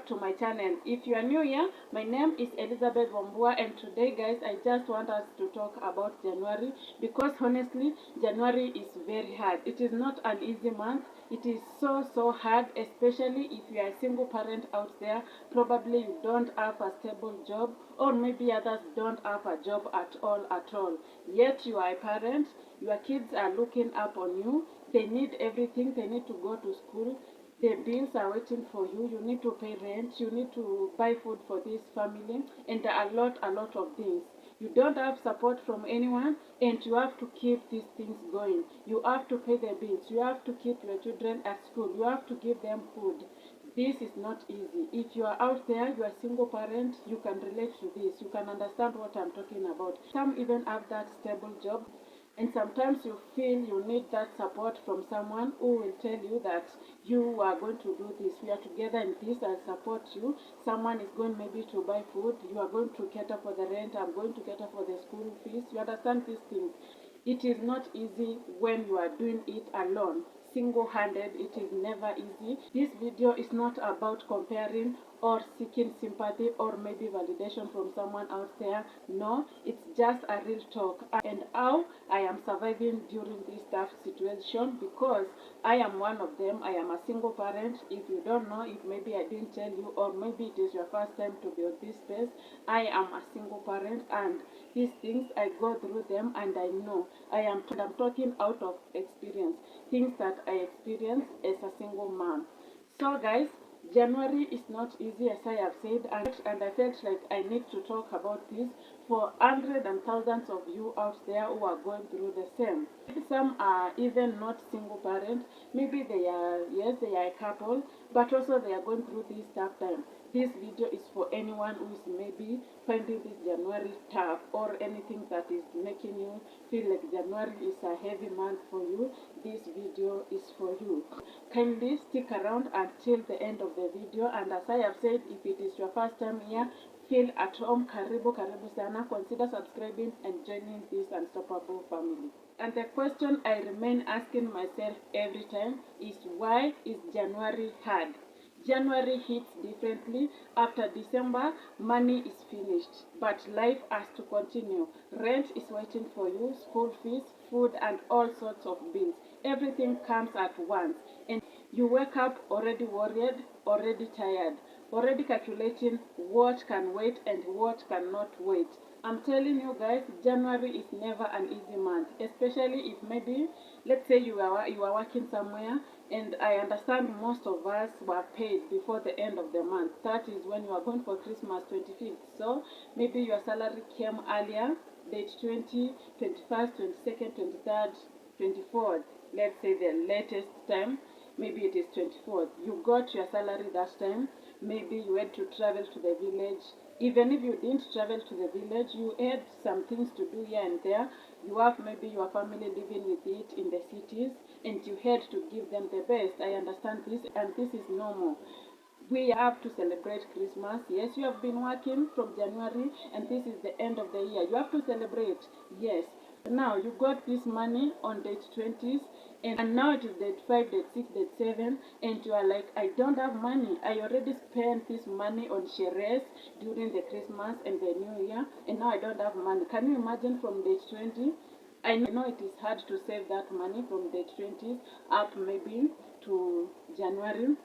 to my channel. If you are new here, my name is Elizabeth Wambua, and today guys I just want us to talk about January, because honestly January is very hard. It is not an easy month. It is so hard, especially if you are a single parent out there. Probably you don't have a stable job, or maybe others don't have a job at all, yet you are a parent. Your kids are looking up on you. They need everything. They need to go to school. The bills are waiting for you. You need to pay rent. You need to buy food for this family, and a lot of things. You don't have support from anyone, and you have to keep these things going. You have to pay the bills. You have to keep your children at school. You have to give them food. This is not easy. If you are out there, you are a single parent, you can relate to this. You can understand what I'm talking about. Some even have that stable job, and sometimes you feel you need that support from someone who will tell you that you are going to do this. We are together in this. I'll support you. Someone is going maybe to buy food. You are going to cater for the rent. I'm going to cater for the school fees. You understand these things. It is not easy when you are doing it alone, single-handed. It is never easy. This video is not about comparing or seeking sympathy or maybe validation from someone out there. No, it's just a real talk and how I am surviving during this tough situation, because I am one of them. I am a single parent. If you don't know, if maybe I didn't tell you, or maybe it is your first time to be on this space, I am a single parent, and these things I go through them, and I know I'm talking out of experience, things that I experienced as a single mom. So guys, January is not easy, as I have said, and I felt like I need to talk about this for hundreds and thousands of you out there who are going through the same. Some are even not single parents. Maybe they are, yes, they are a couple, but also they are going through this tough time. This video is for anyone who is maybe finding this January tough, or anything that is making you feel like January is a heavy month for you. This video is for you. Kindly stick around until the end of the video, and as I have said, if it is your first time here, feel at home. Karibu sana. Consider subscribing and joining this unstoppable family. And the question I remain asking myself every time is, why is January hard? January hits differently. After December, money is finished, but life has to continue. Rent is waiting for you, school fees, food, and all sorts of bills. Everything comes at once, and you wake up already worried, already tired, already calculating what can wait and what cannot wait. I'm telling you guys, January is never an easy month, especially if maybe, let's say you are working somewhere, and I understand most of us were paid before the end of the month. That is when you are going for Christmas 25th. So maybe your salary came earlier, date 20, 21st, 22nd, 23rd, 24th. Let's say the latest time, maybe it is 24th. You got your salary that time. Maybe you had to travel to the village. Even if you didn't travel to the village, you had some things to do here and there. You have maybe your family living with it in the cities, and you had to give them the best. I understand this, and this is normal. We have to celebrate Christmas. Yes, you have been working from January, and this is the end of the year. You have to celebrate. Yes. Now you got this money on date 20s, and now it is date 5, date 6, date 7, and you are like, I don't have money. I already spent this money on shares during the Christmas and the New Year, and now I don't have money. Can you imagine from date 20? I know it is hard to save that money from date 20s up maybe to January.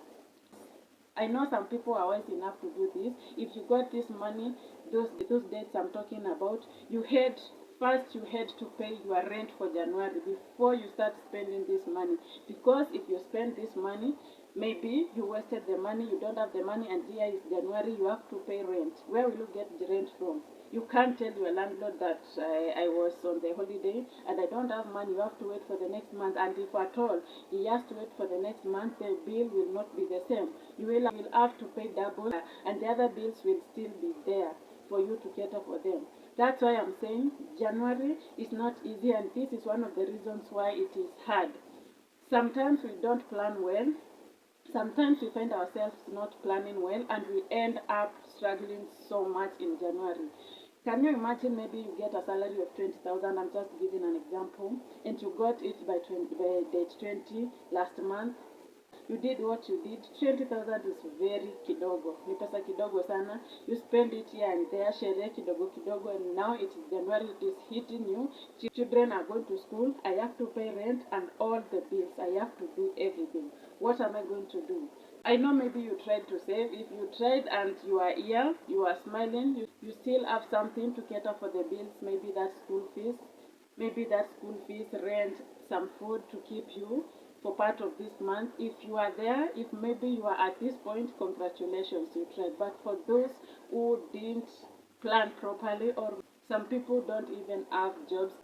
I know some people are wise enough to do this. If you got this money, those dates I'm talking about, you had to pay your rent for January before you start spending this money. Because if you spend this money, maybe you wasted the money, you don't have the money, and here is January, you have to pay rent. Where will you get the rent from? You can't tell your landlord that I was on the holiday and I don't have money. You have to wait for the next month, and if at all he has to wait for the next month, the bill will not be the same. You will have to pay double, and the other bills will still be there for you to cater for them. That's why I'm saying January is not easy, and this is one of the reasons why it is hard. Sometimes we don't plan well. Sometimes we find ourselves not planning well, and we end up struggling so much in January. Can you imagine, maybe you get a salary of 20,000, I'm just giving an example, and you got it by date 20 last month. you did what you did. 20,000 is very kidogo, ni pesa kidogo sana. You spend it here and there, sherehe kidogo kidogo, and now it is January, it is hitting you. Children are going to school, I have to pay rent and all the bills, I have to do everything. What am I going to do? I know maybe you tried to save. If you tried and you are here, you are smiling, you still have something to cater for the bills, maybe that school fees, rent, some food to keep you for part of this month. If you are there, if maybe you are at this point, congratulations, you tried. But for those who didn't plan properly, or some people don't even have jobs,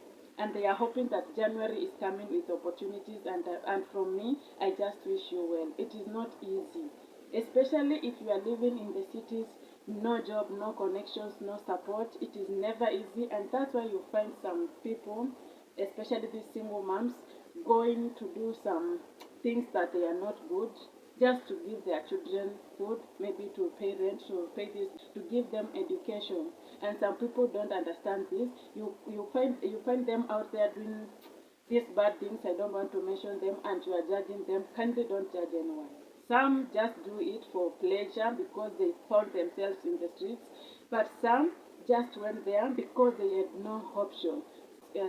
and they are hoping that January is coming with opportunities, and from me, I just wish you well. It is not easy, especially if you are living in the cities, no job, no connections, no support. It is never easy, and that's why you find some people, especially these single moms, going to do some things that they are not good, just to give their children food, maybe to pay rent, to pay this, to give them education. And some people don't understand this. You find them out there doing these bad things. I don't want to mention them, and you are judging them. Kindly don't judge anyone. Some just do it for pleasure because they found themselves in the streets, but some just went there because they had no option.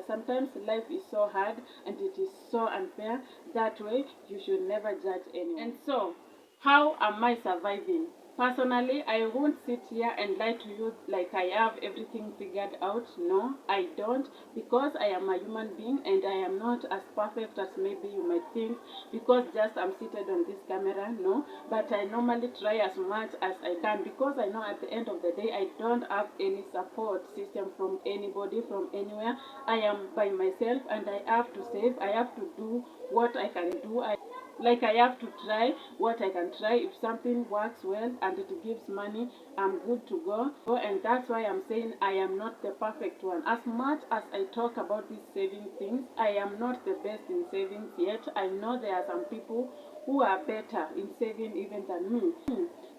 Sometimes life is so hard and it is so unfair. That way, you should never judge anyone. And so, how am I surviving? Personally, I won't sit here and lie to you like I have everything figured out. No, I don't, because I am a human being and I am not as perfect as maybe you might think, because just I'm seated on this camera. No, but I normally try as much as I can, because I know at the end of the day I don't have any support system from anybody, from anywhere. I am by myself and I have to save. I have to do what I can do. I have to try what I can try. If something works well and it gives money, I'm good to go. And that's why I'm saying I am not the perfect one. As much as I talk about these saving things, I am not the best in savings yet. I know there are some people who are better in saving even than me.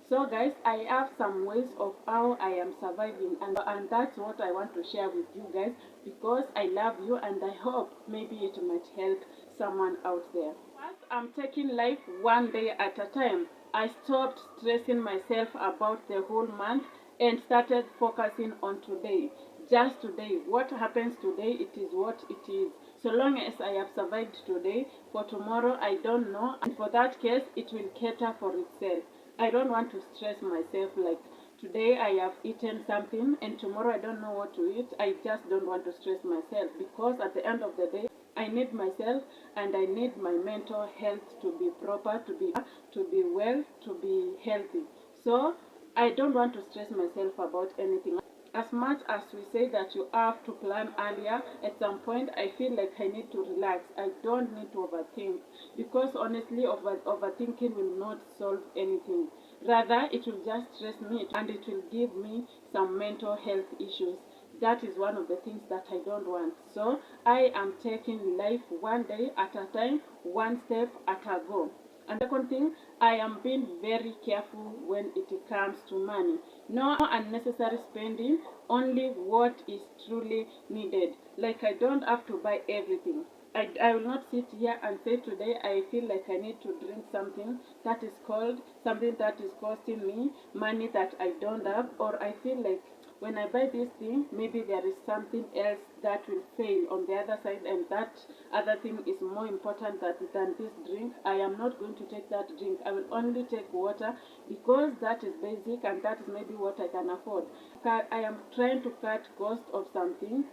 So guys, I have some ways of how I am surviving, and that's what I want to share with you guys, because I love you and I hope maybe it might help someone out there. First, I'm taking life one day at a time. I stopped stressing myself about the whole month and started focusing on today. Just today. What happens today, it is what it is. So long as I have survived today, for tomorrow I don't know, and for that case, it will cater for itself. I don't want to stress myself like today I have eaten something and tomorrow I don't know what to eat. I just don't want to stress myself, because at the end of the day, I need myself and I need my mental health to be proper, to be well, to be healthy. So I don't want to stress myself about anything. As much as we say that you have to plan earlier, at some point I feel like I need to relax. I don't need to overthink, because honestly, overthinking will not solve anything. Rather, it will just stress me and it will give me some mental health issues. That is one of the things that I don't want. So I am taking life one day at a time, one step at a go. And second thing, I am being very careful when it comes to money. No unnecessary spending, only what is truly needed. Like, I don't have to buy everything. I will not sit here and say today I feel like I need to drink something that is costing me money that I don't have, or I feel like when I buy this thing, maybe there is something else that will fail on the other side, and that other thing is more important than this drink. I am not going to take that drink. I will only take water, because that is basic and that is maybe what I can afford. I am trying to cut cost of something.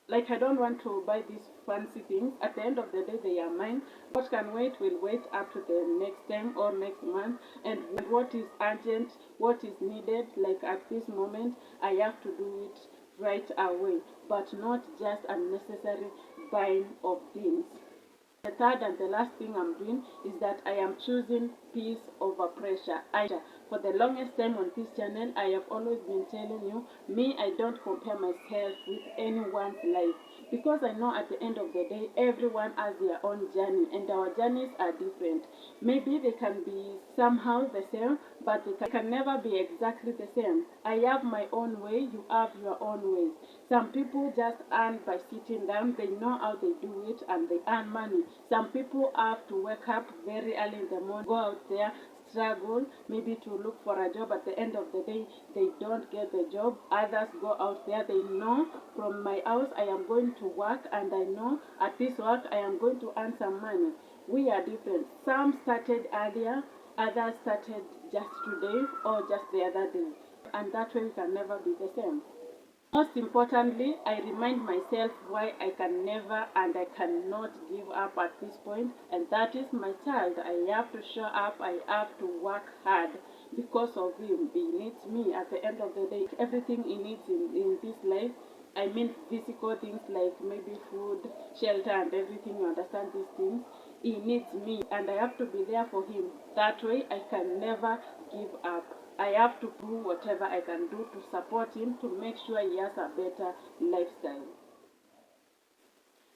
Like, I don't want to buy these fancy things. At the end of the day, they are mine. What can wait will wait up to the next time or next month. And what is urgent, what is needed, like at this moment, I have to do it right away. But not just unnecessary buying of things. The third and the last thing I'm doing is that I am choosing peace over pressure. For the longest time on this channel, I have always been telling you, me, I don't compare myself with anyone's life, because I know at the end of the day, everyone has their own journey and our journeys are different. Maybe they can be somehow the same, but they can never be exactly the same. I have my own way, you have your own ways. Some people just earn by sitting down, they know how they do it and they earn money. Some people have to wake up very early in the morning, go out there, struggle, maybe to look for a job. At the end of the day, they don't get the job. Others go out there, they know from my house I am going to work, and I know at this work I am going to earn some money. We are different. Some started earlier, others started just today or just the other day, and that way we can never be the same. Most importantly, I remind myself why I can never and I cannot give up at this point, and that is my child. I have to show up, I have to work hard because of him. He needs me at the end of the day. Everything he needs in this life, I mean physical things like maybe food, shelter, and everything, you understand these things. He needs me, and I have to be there for him. That way, I can never give up. I have to do whatever I can do to support him to make sure he has a better lifestyle.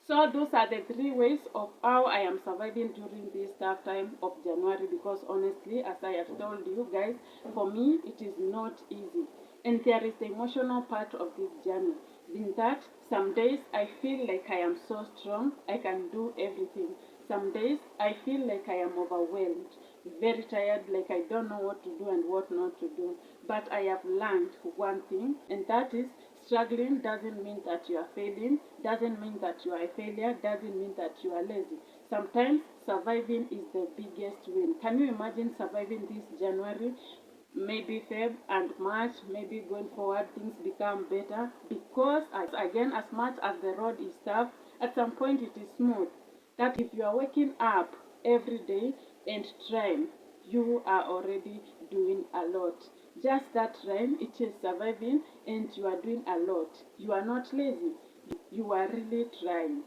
So those are the three ways of how I am surviving during this tough time of January, because honestly, as I have told you guys, for me it is not easy. And there is the emotional part of this journey. In that, some days I feel like I am so strong, I can do everything. Some days I feel like I am overwhelmed, very tired, like I don't know what to do and what not to do. But I have learned one thing, and that is struggling doesn't mean that you are failing, doesn't mean that you are a failure, doesn't mean that you are lazy. Sometimes surviving is the biggest win. Can you imagine surviving this January? Maybe Feb and March, maybe going forward things become better, because again, as much as the road is tough, at some point it is smooth. That if you are waking up every day and trying, you are already doing a lot. Just that trying, it is surviving, and you are doing a lot. You are not lazy, you are really trying.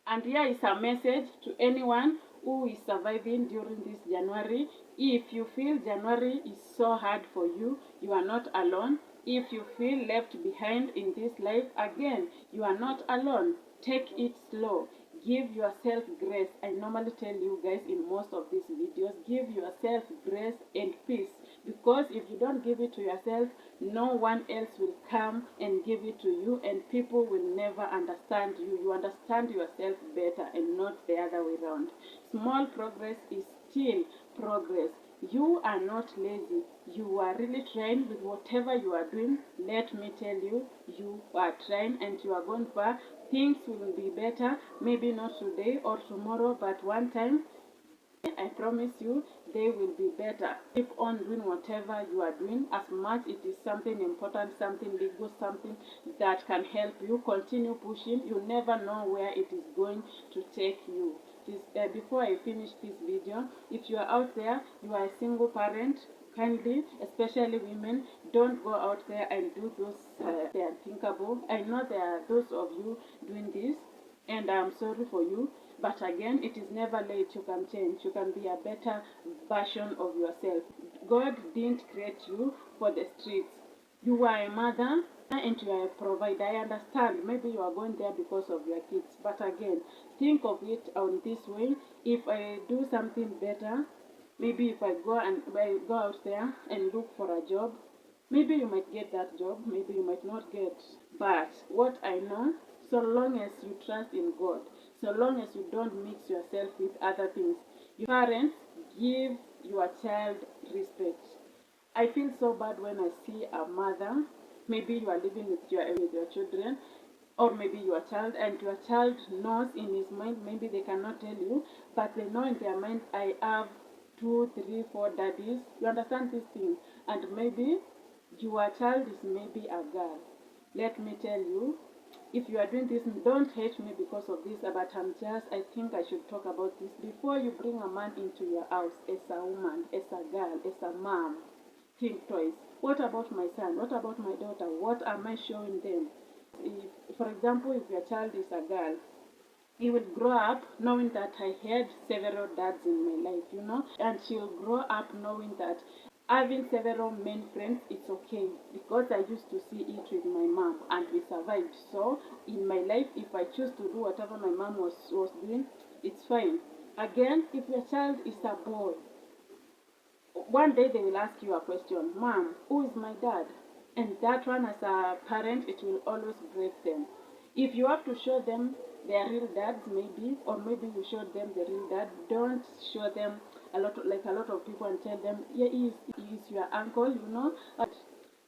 And here is a message to anyone who is surviving during this January. If you feel January is so hard for you, you are not alone. If you feel left behind in this life, again, you are not alone. Take it slow. Give yourself grace. I normally tell you guys in most of these videos, give yourself grace and peace, because if you don't give it to yourself, no one else will come and give it to you, and people will never understand you. You understand yourself better and not the other way around. Small progress is still progress. You are not lazy. You are really trying with whatever you are doing. Let me tell you, you are trying and you are going far. Things will be better, maybe not today or tomorrow, but one time, I promise you, they will be better. Keep on doing whatever you are doing, as much it is something important, something legal, something that can help you. Continue pushing. You never know where it is going to take you. Before I finish this video, if you are out there, you are a single parent, kindly, especially women, don't go out there and do those the unthinkable. I know there are those of you doing this, and I'm sorry for you. But again, it is never late. You can change. You can be a better version of yourself. God didn't create you for the streets. You are a mother and you are a provider. I understand. Maybe you are going there because of your kids. But again, think of it on this way. If I do something better, maybe if I go out there and look for a job, maybe you might get that job, maybe you might not get. But what I know, so long as you trust in God, so long as you don't mix yourself with other things, your parents, give your child respect. I feel so bad when I see a mother, maybe you are living with your children, or maybe your child, and your child knows in his mind, maybe they cannot tell you, but they know in their mind, I have 2, 3, 4 daddies. You understand this thing? And maybe your child is maybe a girl. Let me tell you, if you are doing this, don't hate me because of this, but I think I should talk about this. Before you bring a man into your house, as a woman, as a girl, as a mom, think twice. What about my son? What about my daughter? What am I showing them? If, for example, if your child is a girl, he will grow up knowing that I had several dads in my life, and she'll grow up knowing that Having several male friends, it's okay because I used to see it with my mom and we survived. So in my life, if I choose to do whatever my mom was doing, it's fine. Again, if your child is a boy, one day they will ask you a question, Mom, who is my dad? And that one, as a parent, it will always break them. If you have to show them their real dads, maybe, or maybe you show them the real dad, don't show them like a lot of people and tell them, yeah, he is your uncle, you know. But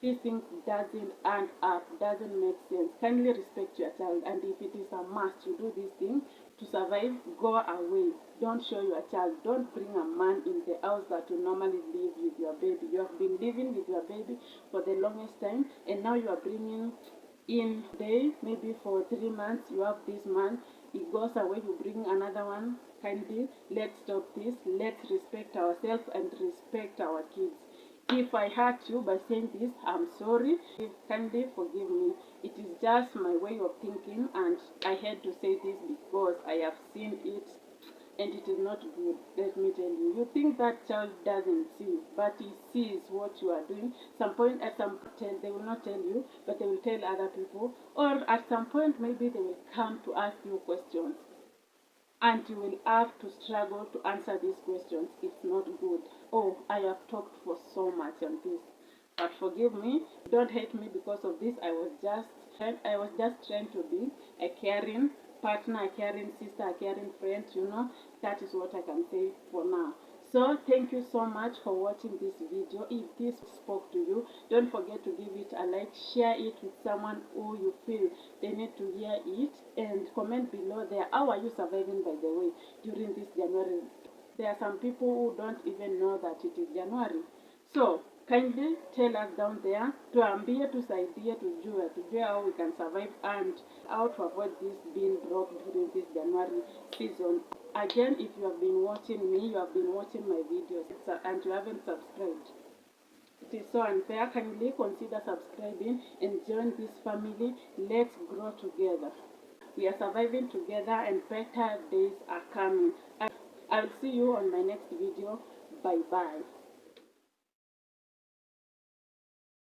these things doesn't add up, doesn't make sense. Kindly respect your child, and if it is a must you do this thing to survive, go away. Don't show your child. Don't bring a man in the house that you normally live with your baby. You have been living with your baby for the longest time, and now you are bringing in day, maybe for 3 months you have this man, he goes away, you bring another one. Kindly, let's stop this. Let's respect ourselves and respect our kids. If I hurt you by saying this, I'm sorry. Kindly forgive me. It is just my way of thinking, and I had to say this because I have seen it and it is not good. Let me tell you. You think that child doesn't see, but he sees what you are doing. At some point, they will not tell you, but they will tell other people. Or at some point, maybe they will come to ask you questions and you will have to struggle to answer these questions. It's not good. Oh, I have talked for so much on this, but forgive me. Don't hate me because of this. I was just trying to be a caring partner, a caring sister, a caring friend. That is what I can say for now. So thank you so much for watching this video. If this spoke to you, don't forget to give it a like, share it with someone who you feel they need to hear it, and comment below there. How are you surviving, by the way, during this January? There are some people who don't even know that it is January. So kindly tell us down there, tuambie, tusaidie, tujue how we can survive and how to avoid this being broke during this January season. Again, if you have been watching me, you have been watching my videos, and you haven't subscribed, it is so unfair. Kindly consider subscribing and join this family. Let's grow together. We are surviving together and better days are coming. I'll see you on my next video. Bye bye.